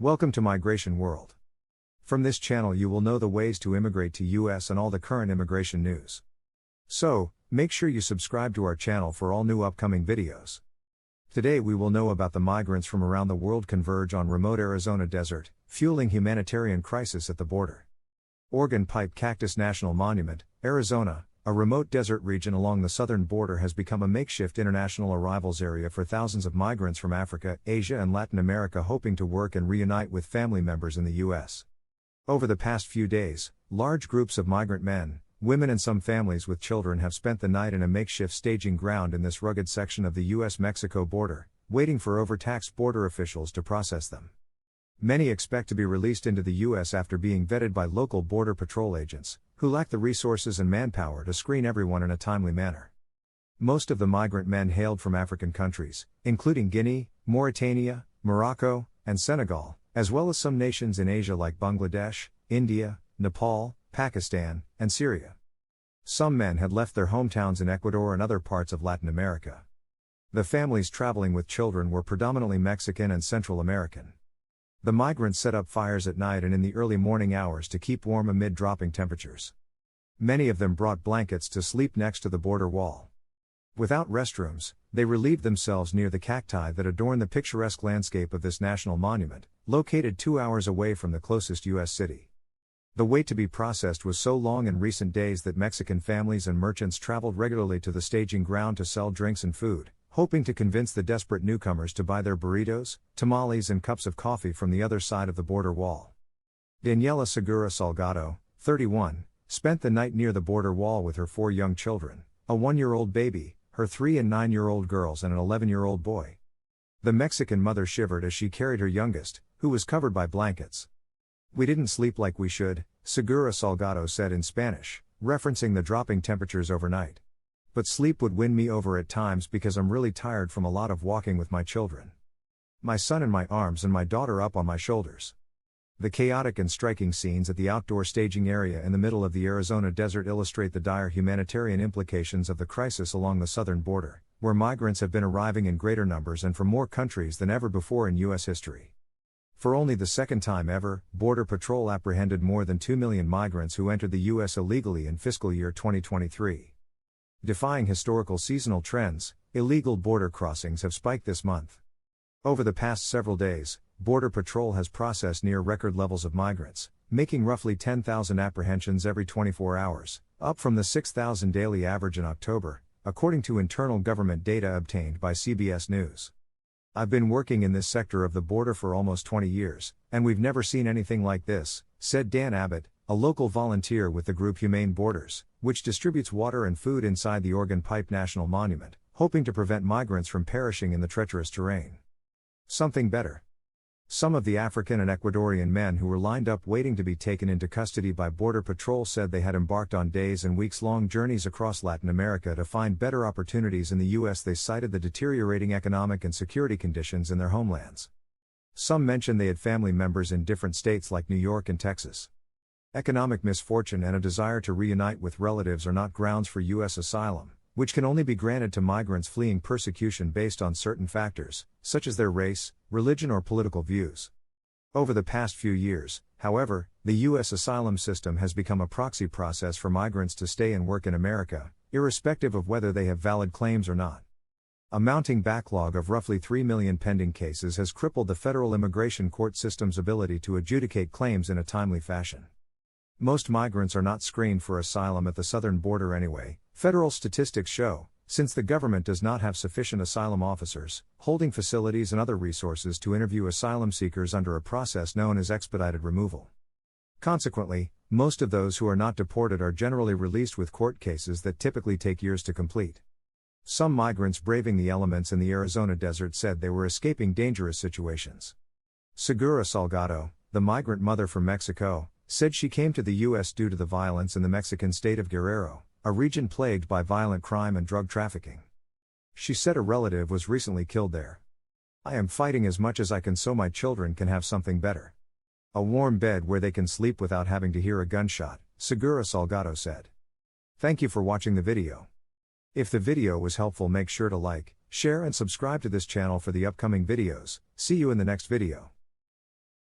Welcome to Migration World. From this channel you will know the ways to immigrate to US and all the current immigration news. So, make sure you subscribe to our channel for all new upcoming videos. Today we will know about the migrants from around the world converge on remote Arizona desert, fueling humanitarian crisis at the border. Organ Pipe Cactus National Monument, Arizona, a remote desert region along the southern border, has become a makeshift international arrivals area for thousands of migrants from Africa, Asia and Latin America hoping to work and reunite with family members in the U.S. Over the past few days, large groups of migrant men, women and some families with children have spent the night in a makeshift staging ground in this rugged section of the U.S.-Mexico border, waiting for overtaxed border officials to process them. Many expect to be released into the U.S. after being vetted by local Border Patrol agents, who lack the resources and manpower to screen everyone in a timely manner. Most of the migrant men hailed from African countries, including Guinea, Mauritania, Morocco, and Senegal, as well as some nations in Asia like Bangladesh, India, Nepal, Pakistan, and Syria. Some men had left their hometowns in Ecuador and other parts of Latin America. The families traveling with children were predominantly Mexican and Central American. The migrants set up fires at night and in the early morning hours to keep warm amid dropping temperatures. Many of them brought blankets to sleep next to the border wall. Without restrooms, they relieved themselves near the cacti that adorn the picturesque landscape of this national monument, located 2 hours away from the closest U.S. city. The wait to be processed was so long in recent days that Mexican families and merchants traveled regularly to the staging ground to sell drinks and food, hoping to convince the desperate newcomers to buy their burritos, tamales and cups of coffee from the other side of the border wall. Daniela Segura Salgado, 31, spent the night near the border wall with her 4 young children, a 1-year-old baby, her 3 and 9-year-old girls and an 11-year-old boy. The Mexican mother shivered as she carried her youngest, who was covered by blankets. "We didn't sleep like we should," Segura Salgado said in Spanish, referencing the dropping temperatures overnight. "But sleep would win me over at times because I'm really tired from a lot of walking with my children. My son in my arms and my daughter up on my shoulders." The chaotic and striking scenes at the outdoor staging area in the middle of the Arizona desert illustrate the dire humanitarian implications of the crisis along the southern border, where migrants have been arriving in greater numbers and from more countries than ever before in U.S. history. For only the second time ever, Border Patrol apprehended more than 2 million migrants who entered the U.S. illegally in fiscal year 2023. Defying historical seasonal trends, illegal border crossings have spiked this month. Over the past several days, Border Patrol has processed near record levels of migrants, making roughly 10,000 apprehensions every 24 hours, up from the 6,000 daily average in October, according to internal government data obtained by CBS News. "I've been working in this sector of the border for almost 20 years, and we've never seen anything like this," said Dan Abbott, a local volunteer with the group Humane Borders, which distributes water and food inside the Organ Pipe National Monument, hoping to prevent migrants from perishing in the treacherous terrain. Something better. Some of the African and Ecuadorian men who were lined up waiting to be taken into custody by Border Patrol said they had embarked on days and weeks-long journeys across Latin America to find better opportunities in the U.S. They cited the deteriorating economic and security conditions in their homelands. Some mentioned they had family members in different states like New York and Texas. Economic misfortune and a desire to reunite with relatives are not grounds for U.S. asylum, which can only be granted to migrants fleeing persecution based on certain factors, such as their race, religion or political views. Over the past few years, however, the U.S. asylum system has become a proxy process for migrants to stay and work in America, irrespective of whether they have valid claims or not. A mounting backlog of roughly 3 million pending cases has crippled the federal immigration court system's ability to adjudicate claims in a timely fashion. Most migrants are not screened for asylum at the southern border anyway, federal statistics show, since the government does not have sufficient asylum officers, holding facilities and other resources to interview asylum seekers under a process known as expedited removal. Consequently, most of those who are not deported are generally released with court cases that typically take years to complete. Some migrants braving the elements in the Arizona desert said they were escaping dangerous situations. Segura Salgado, the migrant mother from Mexico, said she came to the U.S. due to the violence in the Mexican state of Guerrero, a region plagued by violent crime and drug trafficking. She said a relative was recently killed there. "I am fighting as much as I can so my children can have something better. A warm bed where they can sleep without having to hear a gunshot," Segura Salgado said. Thank you for watching the video. If the video was helpful, make sure to like, share and subscribe to this channel for the upcoming videos. See you in the next video.